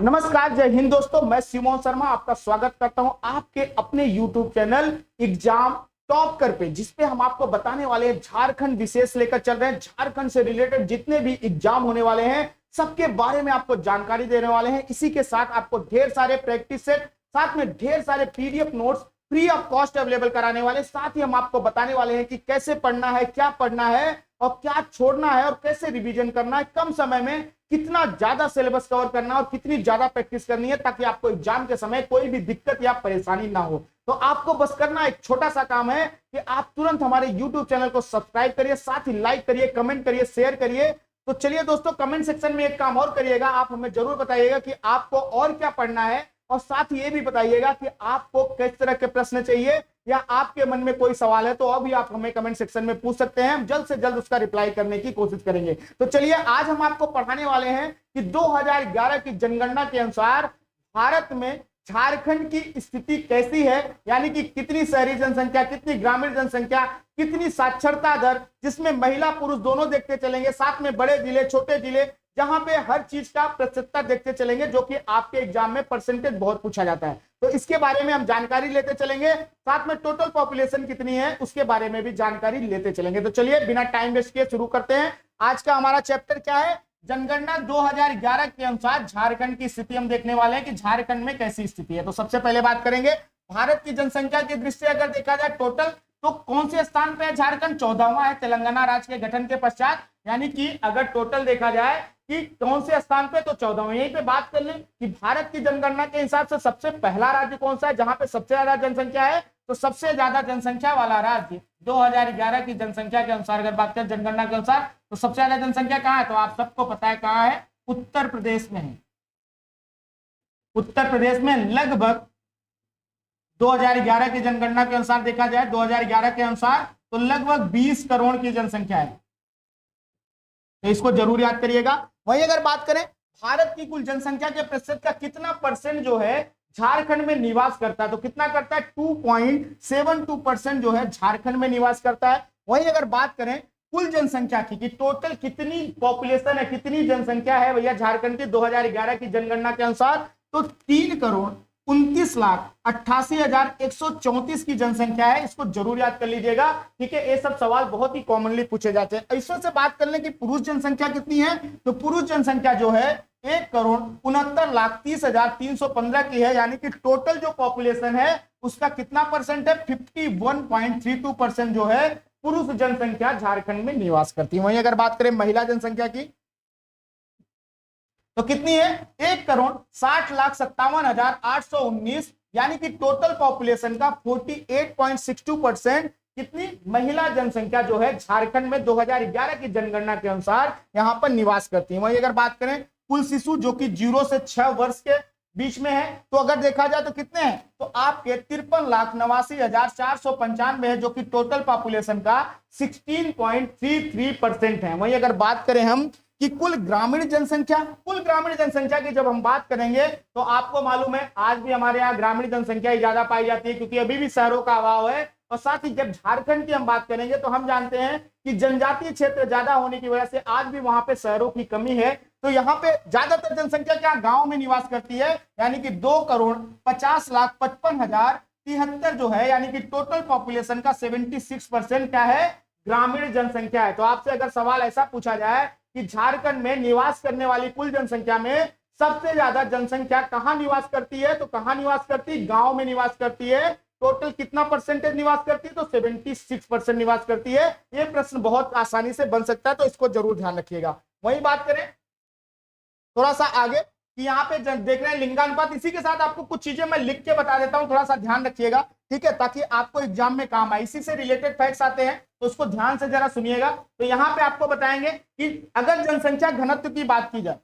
नमस्कार, जय हिंद दोस्तों। मैं सिमोन शर्मा आपका स्वागत करता हूं आपके अपने YouTube चैनल एग्जाम टॉपर पे, जिसपे हम आपको बताने वाले हैं झारखंड विशेष लेकर चल रहे हैं। झारखंड से रिलेटेड जितने भी एग्जाम होने वाले हैं सबके बारे में आपको जानकारी देने वाले हैं। इसी के साथ आपको ढेर सारे प्रैक्टिस सेट, साथ में ढेर सारे PDF notes free of cost available कराने वाले। साथ ही हम आपको बताने वाले हैं कि कैसे पढ़ना है, क्या पढ़ना है और क्या छोड़ना है और कैसे रिवीजन करना है, कम समय में कितना ज्यादा सिलेबस कवर करना है और कितनी ज्यादा प्रैक्टिस करनी है, ताकि आपको एग्जाम के समय कोई भी दिक्कत या परेशानी ना हो। तो आपको बस करना एक छोटा सा काम है कि आप तुरंत हमारे YouTube चैनल को सब्सक्राइब करिए, साथ ही लाइक करिए, कमेंट करिए, शेयर करिए। तो चलिए दोस्तों, कमेंट सेक्शन में एक काम और करिएगा, आप हमें जरूर बताइएगा कि आपको और क्या पढ़ना है, और साथ ही ये भी बताइएगा कि आपको किस तरह के प्रश्न चाहिए, या आपके मन में कोई सवाल है तो अभी आप हमें कमेंट सेक्शन में पूछ सकते हैं। हम जल्द से जल्द उसका रिप्लाई करने की कोशिश करेंगे। तो चलिए, आज हम आपको पढ़ाने वाले हैं कि 2011 की जनगणना के अनुसार भारत में झारखंड की स्थिति कैसी है, यानी कि कितनी शहरी जनसंख्या, कितनी ग्रामीण जनसंख्या, कितनी साक्षरता दर, जिसमें महिला पुरुष दोनों देखते चलेंगे, साथ में बड़े जिले, छोटे जिले, जहां पे हर चीज का प्रतिशतता देखते चलेंगे, जो कि आपके एग्जाम में परसेंटेज बहुत पूछा जाता है। तो इसके बारे में हम जानकारी लेते चलेंगे, साथ में टोटल पॉपुलेशन कितनी है उसके बारे में भी जानकारी लेते चलेंगे। तो चलिए, बिना टाइम वेस्ट किए शुरू करते हैं। आज का हमारा चैप्टर क्या है? जनगणना 2011 के अनुसार झारखंड की स्थिति हम देखने वाले हैं कि झारखंड में कैसी स्थिति है। तो सबसे पहले बात करेंगे भारत की जनसंख्या की दृष्टि से। अगर देखा जाए टोटल, तो कौन से स्थान पे है झारखंड? 14वां है तेलंगाना राज्य के गठन के पश्चात। यानी कि अगर टोटल देखा जाए कि कौन से स्थान पे, तो 14वां। यहीं पे बात कर लें कि भारत की जनगणना के हिसाब से सबसे पहला राज्य कौन सा है जहां पे सबसे ज्यादा जनसंख्या है? तो सबसे ज्यादा जनसंख्या वाला राज्य 2011 की जनसंख्या के अनुसार अगर बात करें, जनगणना के अनुसार, तो सबसे ज्यादा जनसंख्या कहां है? तो आप सबको पता है कहां है? उत्तर प्रदेश में है। उत्तर प्रदेश में लगभग 2011 की जनगणना के अनुसार देखा जाए, 2011 के अनुसार तो लगभग 20 करोड़ की जनसंख्या है। तो इसको जरूर याद करिएगा। वहीं अगर बात करें भारत की कुल जनसंख्या के प्रतिशत का कितना परसेंट जो है झारखंड में निवास करता है, तो कितना करता है? 2.72% जो है झारखंड में निवास करता है। वहीं अगर बात करें कुल जनसंख्या की कि टोटल कितनी पॉपुलेशन है, कितनी जनसंख्या है भैया झारखंड की 2011 की जनगणना के अनुसार, तो 3,29,88,134 की जनसंख्या है। इसको जरूर याद कर लीजिएगा, ठीक है। ये सब सवाल बहुत ही कॉमनली पूछे जाते हैं। ऐसे से बात कर लें कि पुरुष जनसंख्या कितनी है, तो पुरुष जनसंख्या जो है 1,69,30,315 की है। यानी कि टोटल जो पॉपुलेशन है उसका कितना परसेंट है? 51.32% जो है पुरुष जनसंख्या झारखंड में निवास करती है। वहीं अगर बात करें महिला जनसंख्या की, तो कितनी है? 1,60,57,819, यानी कि टोटल पॉपुलेशन का 48.62% कितनी महिला जनसंख्या जो है झारखंड में 2011 की जनगणना के अनुसार यहां पर निवास करती है। वहीं अगर बात करें कुल शिशु जो कि 0 से 6 वर्ष के बीच में है, तो अगर देखा जाए तो कितने हैं? तो आपके 53,89,495 है, जो कि टोटल पॉपुलेशन का 16.33% है। वहीं अगर बात करें हम कि कुल ग्रामीण जनसंख्या, कुल ग्रामीण जनसंख्या की जब हम बात करेंगे, तो आपको मालूम है आज भी हमारे यहाँ ग्रामीण जनसंख्या ही ज्यादा पाई जाती है, क्योंकि अभी भी शहरों का अभाव है। और साथ ही जब झारखंड की हम बात करेंगे, तो हम जानते हैं कि जनजातीय क्षेत्र ज्यादा होने की वजह से आज भी वहां पे शहरों की कमी है। तो यहाँ पे ज्यादातर जनसंख्या क्या गांव में निवास करती है, यानी कि 2,50,55,073 जो है, यानी कि टोटल पॉपुलेशन का 76% क्या है? ग्रामीण जनसंख्या है। तो आपसे अगर सवाल ऐसा पूछा जाए कि झारखंड में निवास करने वाली कुल जनसंख्या में सबसे ज्यादा जनसंख्या कहां निवास करती है, तो कहां निवास करती है? गांव में निवास करती है। टोटल कितना परसेंटेज निवास करती है? तो 76% निवास करती है। यह प्रश्न बहुत आसानी से बन सकता है, तो इसको जरूर ध्यान रखिएगा। वही बात करें थोड़ा सा आगे कि यहाँ पे देख रहे हैं लिंगानुपात। इसी के साथ आपको कुछ चीजें मैं लिख के बता देता हूं, थोड़ा सा ध्यान रखिएगा, ठीक है, ताकि आपको एग्जाम में काम आए। इसी से रिलेटेड फैक्ट्स आते हैं, तो उसको ध्यान से जरा सुनिएगा। तो यहाँ पे आपको बताएंगे कि अगर जनसंख्या घनत्व की बात की जाए,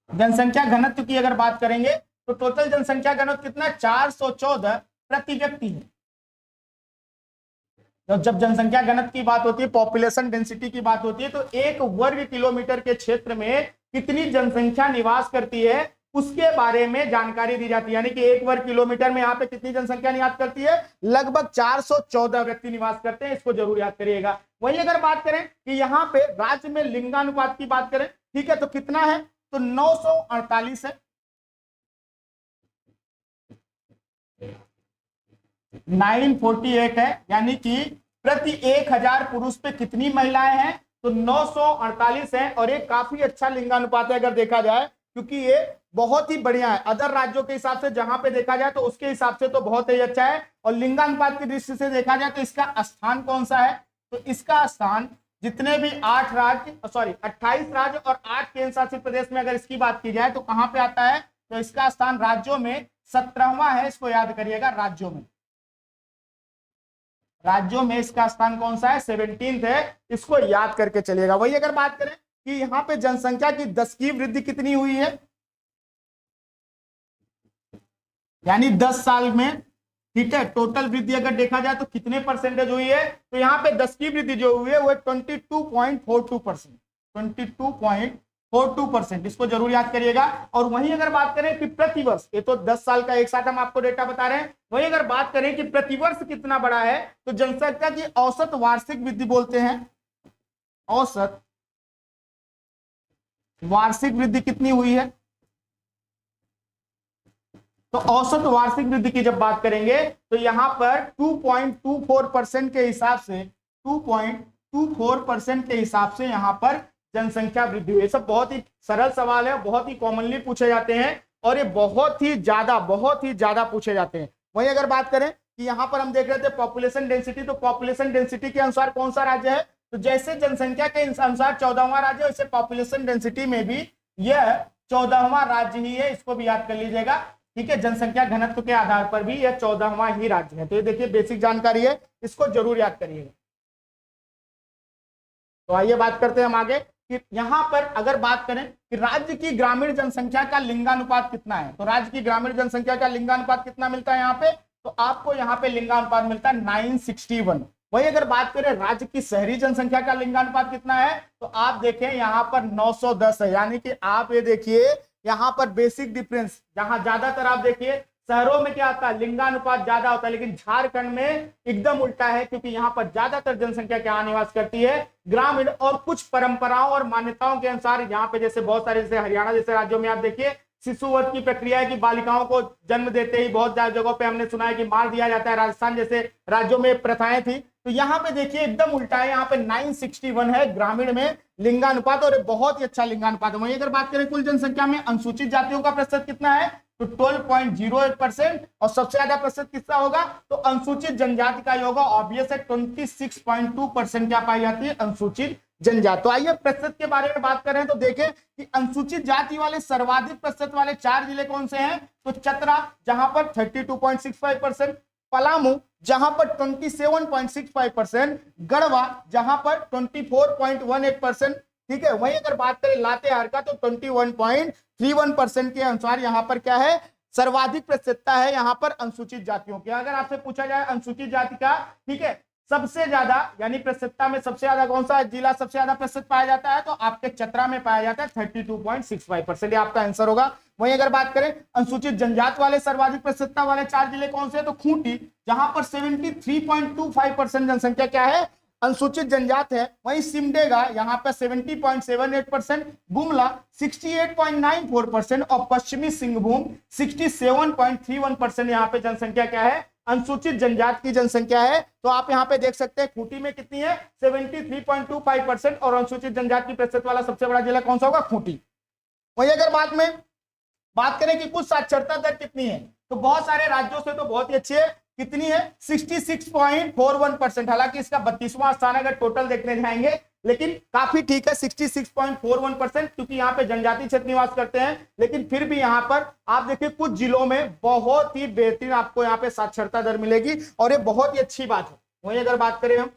जनसंख्या घनत्व की अगर बात करेंगे, तो टोटल जनसंख्या घनत्व कितना? 414 प्रति व्यक्ति है। जब जनसंख्या घनत्व की बात होती है, पॉपुलेशन डेंसिटी की बात होती है, तो 1 वर्ग किलोमीटर के क्षेत्र में कितनी जनसंख्या निवास करती है उसके बारे में जानकारी दी जाती है। यानी कि 1 वर्ग किलोमीटर में यहाँ पे कितनी जनसंख्या निवास करती है? लगभग 414 व्यक्ति निवास करते हैं। इसको जरूर याद करिएगा। वहीं अगर बात करें कि यहाँ पे राज्य में लिंगानुपात की बात करें, ठीक है, तो कितना है, तो 948 है। 948 है, यानी कि प्रति 1000 पुरुष पे कितनी महिलाएं हैं, तो 948 है। और ये काफी अच्छा लिंगानुपात है अगर देखा जाए, क्योंकि ये बहुत ही बढ़िया है। अदर राज्यों के हिसाब से जहां पे देखा जाए तो उसके हिसाब से तो बहुत ही अच्छा है। और लिंगानुपात की दृष्टि से देखा जाए तो इसका स्थान कौन सा है, तो इसका स्थान जितने भी 28 राज्य और 8 केंद्र शासित प्रदेश में अगर इसकी बात की जाए तो कहां पे आता है, तो इसका स्थान राज्यों में 17वां है। इसको याद करिएगा, राज्यों में इसका स्थान कौन सा है, 17th है। इसको याद करके चलिएगा। वही अगर बात करें कि यहां पे जनसंख्या की 10 की वृद्धि कितनी हुई है, यानी 10 साल में, ठीक है, टोटल वृद्धि अगर देखा जाए तो कितने परसेंटेज हुई है, तो यहाँ पे 10 की वृद्धि जो हुई है वो 22.42%, 22.42%। इसको जरूर याद करिएगा। और वहीं अगर बात करें कि प्रतिवर्ष, ये तो 10 साल का एक साथ हम आपको डेटा बता रहे हैं, वहीं अगर बात करें कि प्रतिवर्ष कितना बड़ा है, तो जनसंख्या की औसत वार्षिक वृद्धि बोलते हैं, औसत वार्षिक वृद्धि कितनी हुई है, तो औसत वार्षिक वृद्धि की जब बात करेंगे तो यहां पर 2.24% के हिसाब से, 2.24% के हिसाब से यहां पर जनसंख्या वृद्धि हुई। सब बहुत ही सरल सवाल है, बहुत ही कॉमनली पूछे जाते हैं और ये बहुत ही ज्यादा पूछे जाते हैं। वहीं अगर बात करें कि यहां पर हम देख रहे थे पॉपुलेशन डेंसिटी, तो पॉपुलेशन डेंसिटी के अनुसार कौन सा राज्य है, तो जैसे जनसंख्या के अनुसार 14वां राज्य, वैसे पॉपुलेशन डेंसिटी में भी यह 14वां राज्य ही है। इसको भी याद कर लीजिएगा, ठीक है। जनसंख्या घनत्व के आधार पर भी यह 14वां ही राज्य है। तो ये देखिए बेसिक जानकारी है, इसको जरूर याद करिएगा। तो आइए बात करते हैं हम आगे कि यहां पर अगर बात करें कि राज्य की ग्रामीण जनसंख्या का लिंगानुपात कितना है, तो राज्य की ग्रामीण जनसंख्या का लिंगानुपात कितना मिलता है यहाँ पे, तो आपको यहाँ पे लिंगानुपात मिलता है 961। वही अगर बात करें राज्य की शहरी जनसंख्या का लिंगानुपात कितना है, तो आप देखें यहाँ पर 910 है। यानी कि आप ये देखिए यहाँ पर बेसिक डिफरेंस, जहां ज्यादातर आप देखिए शहरों में क्या आता है, लिंगानुपात ज्यादा होता है, लेकिन झारखंड में एकदम उल्टा है, क्योंकि यहाँ पर ज्यादातर जनसंख्या क्या निवास करती है, ग्रामीण। और कुछ परंपराओं और मान्यताओं के अनुसार यहाँ पे जैसे बहुत सारे, जैसे हरियाणा जैसे राज्यों में आप देखिए शिशुवध की प्रक्रिया है कि बालिकाओं को जन्म देते ही बहुत ज्यादा जगहों पे हमने सुना है कि मार दिया जाता है। राजस्थान जैसे राज्यों में प्रथाएं थी, तो यहाँ पे देखिए एकदम उल्टा है। यहाँ पे 961 है ग्रामीण में लिंगानुपात, और बहुत ही अच्छा लिंगानुपात है। वहीं अगर बात करें कुल जनसंख्या में अनुसूचित जातियों का प्रतिशत कितना है, तो 12.08%। और सबसे ज्यादा प्रतिशत किसका होगा, तो अनुसूचित जनजाति का होगा। ऑब्वियस है 26.2% क्या पाई जाती है, अनुसूचित जनजाति। तो आइए प्रतिशत के बारे में बात कर रहे हैं, तो देखें कि अनुसूचित जाति वाले सर्वाधिक प्रतिशत वाले 4 जिले कौन से हैं, तो चतरा जहां पर 32.65%, पलामू जहां पर 27.65%, गढ़वा जहां पर 24.18%, ठीक है। वहीं अगर बात करें लातेहार का तो 21.31% के अनुसार यहां पर क्या है, सर्वाधिक प्रतिशतता है यहां पर अनुसूचित जातियों की। अगर आपसे पूछा जाए अनुसूचित जाति का, ठीक है, सबसे ज्यादा यानी प्रतिशतता में सबसे ज्यादा कौन सा जिला सबसे ज्यादा प्रतिशत पाया जाता है, तो आपके चतरा में पाया जाता है 32.65%, ये आपका आंसर होगा। वहीं अगर बात करें अनुसूचित जनजाति वाले सर्वाधिक प्रतिशतता वाले 4 जिले कौन से हैं, तो खूंटी जहां पर 73.25% जनसंख्या क्या है, अनुसूचित जनजाति है। वहीं सिमडेगा यहाँ पर 70.78%, गुमला 68.94% और पश्चिमी सिंहभूम 67.31% यहाँ पे जनसंख्या क्या है, अनुसूचित जनजाति की जनसंख्या है। तो आप यहाँ पे देख सकते हैं खूंटी में कितनी है, 73.25%, और अनुसूचित जनजाति की प्रतिशत वाला सबसे बड़ा जिला कौन सा होगा, खूंटी। वही अगर बात करें कि कुछ साक्षरता दर कितनी है, तो बहुत सारे राज्यों से तो बहुत ही अच्छी है, कितनी है 66.41%। हालांकि इसका 32वां स्थान अगर टोटल देखने जाएंगे, लेकिन काफी ठीक है 66.41%, क्योंकि यहाँ पे जनजाति क्षेत्र निवास करते हैं। लेकिन फिर भी यहाँ पर आप देखिए कुछ जिलों में बहुत ही बेहतरीन आपको यहाँ पे साक्षरता दर मिलेगी, और ये बहुत ही अच्छी बात है। वहीं अगर बात करें हम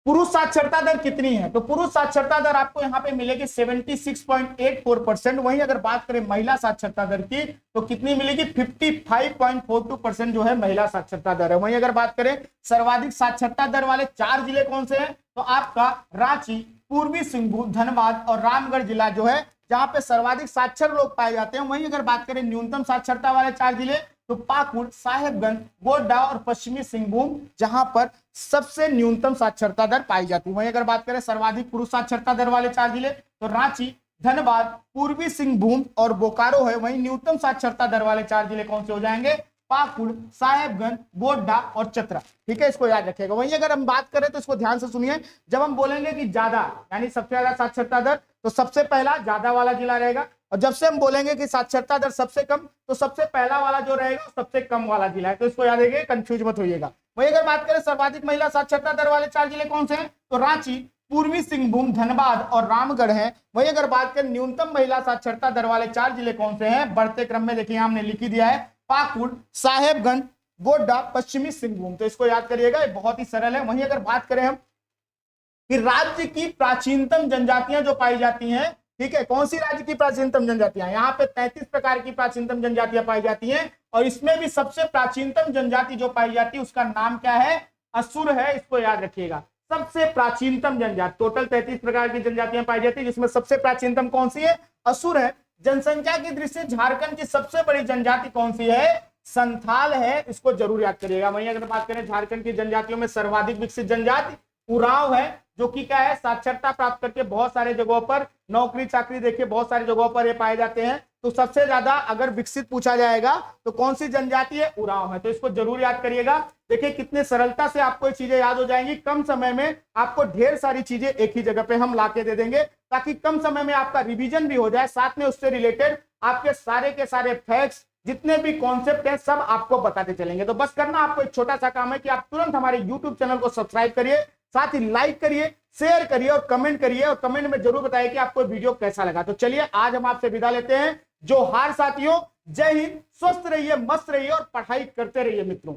पुरुष साक्षरता दर कितनी है, तो पुरुष साक्षरता दर आपको यहाँ पे मिलेगी 76.84%। वहीं अगर बात करें महिला साक्षरता दर की, तो कितनी मिलेगी 55.42% जो है महिला साक्षरता दर है। वहीं अगर बात करें सर्वाधिक साक्षरता दर वाले 4 जिले कौन से हैं, तो आपका रांची, पूर्वी सिंहभूम, धनबाद और रामगढ़ जिला जो है जहां पे सर्वाधिक साक्षर लोग पाए जाते हैं। वहीं अगर बात करें न्यूनतम साक्षरता वाले 4 जिले, तो पाकुड़, साहेबगंज, गोड्डा और पश्चिमी सिंहभूम जहां पर सबसे न्यूनतम साक्षरता दर पाई जाती है। वहीं अगर बात करें सर्वाधिक पुरुष साक्षरता दर वाले 4 जिले तो रांची, धनबाद, पूर्वी सिंहभूम और बोकारो है। वहीं न्यूनतम साक्षरता दर वाले 4 जिले कौन से हो जाएंगे? पाकुड़, साहेबगंज, गोड्डा और चतरा। ठीक है, इसको याद रखिएगा। वहीं अगर हम बात करें तो इसको ध्यान से सुनिए, जब हम बोलेंगे कि ज्यादा यानी सबसे ज्यादा साक्षरता दर तो सबसे पहला ज्यादा वाला जिला रहेगा, और जब से हम बोलेंगे कि साक्षरता दर सबसे कम तो सबसे पहला वाला जो रहेगा सबसे कम वाला जिला है। तो इसको याद रखिए, कंफ्यूज मत होइएगा। वहीं अगर बात करें सर्वाधिक महिला साक्षरता दर वाले 4 जिले कौन से हैं तो रांची, पूर्वी सिंहभूम, धनबाद और रामगढ़ है। वहीं अगर बात करें न्यूनतम महिला साक्षरता दर वाले 4 जिले कौन से हैं, बढ़ते क्रम में देखिए हमने लिख ही दिया है, पाकुड़, साहेबगंज, गोड्डा, पश्चिमी सिंहभूम। तो इसको याद करिएगा, ये बहुत ही सरल है। वहीं अगर बात करें हम कि राज्य की प्राचीनतम जनजातियां जो पाई जाती हैं, ठीक है, कौन सी राज्य की प्राचीनतम जनजातियां? यहाँ पे 33 प्रकार की प्राचीनतम जनजातियां पाई जाती हैं, और इसमें भी सबसे प्राचीनतम जनजाति जो पाई जाती है उसका नाम क्या है? असुर है। इसको याद रखिएगा, सबसे प्राचीनतम जनजाति। टोटल 33 प्रकार की जनजातियां पाई जाती है, जिसमें सबसे प्राचीनतम कौन सी है? असुर है। जनसंख्या की दृष्टि से झारखंड की सबसे बड़ी जनजाति कौन सी है? संथाल है। इसको जरूर याद करिएगा। वहीं अगर बात करें झारखंड की जनजातियों में सर्वाधिक विकसित जनजाति उरांव है, जो कि क्या है? साक्षरता प्राप्त करके बहुत सारे जगहों पर नौकरी चाकरी देखिए बहुत सारी जगहों पर ये पाए जाते हैं। तो सबसे ज्यादा अगर विकसित पूछा जाएगा तो कौन सी जनजाति है? उरांव है। तो इसको जरूर याद करिएगा। देखिए कितने सरलता से आपको ये चीजें याद हो जाएंगी। कम समय में आपको ढेर सारी चीजें एक ही जगह पे हम लाके दे देंगे, ताकि कम समय में आपका रिवीजन भी हो जाए, साथ में उससे रिलेटेड आपके सारे के सारे फैक्ट्स जितने भी कॉन्सेप्ट हैं सब आपको बताते चलेंगे। तो बस करना आपको एक छोटा सा काम है कि आप तुरंत हमारे यूट्यूब चैनल को सब्सक्राइब करिए, साथ ही लाइक करिए, शेयर करिए और कमेंट करिए, और कमेंट में जरूर बताइए कि आपको वीडियो कैसा लगा। तो चलिए आज हम आपसे विदा लेते हैं। जोहार साथियों, जय हिंद, स्वस्थ रहिए, मस्त रहिए और पढ़ाई करते रहिए मित्रों।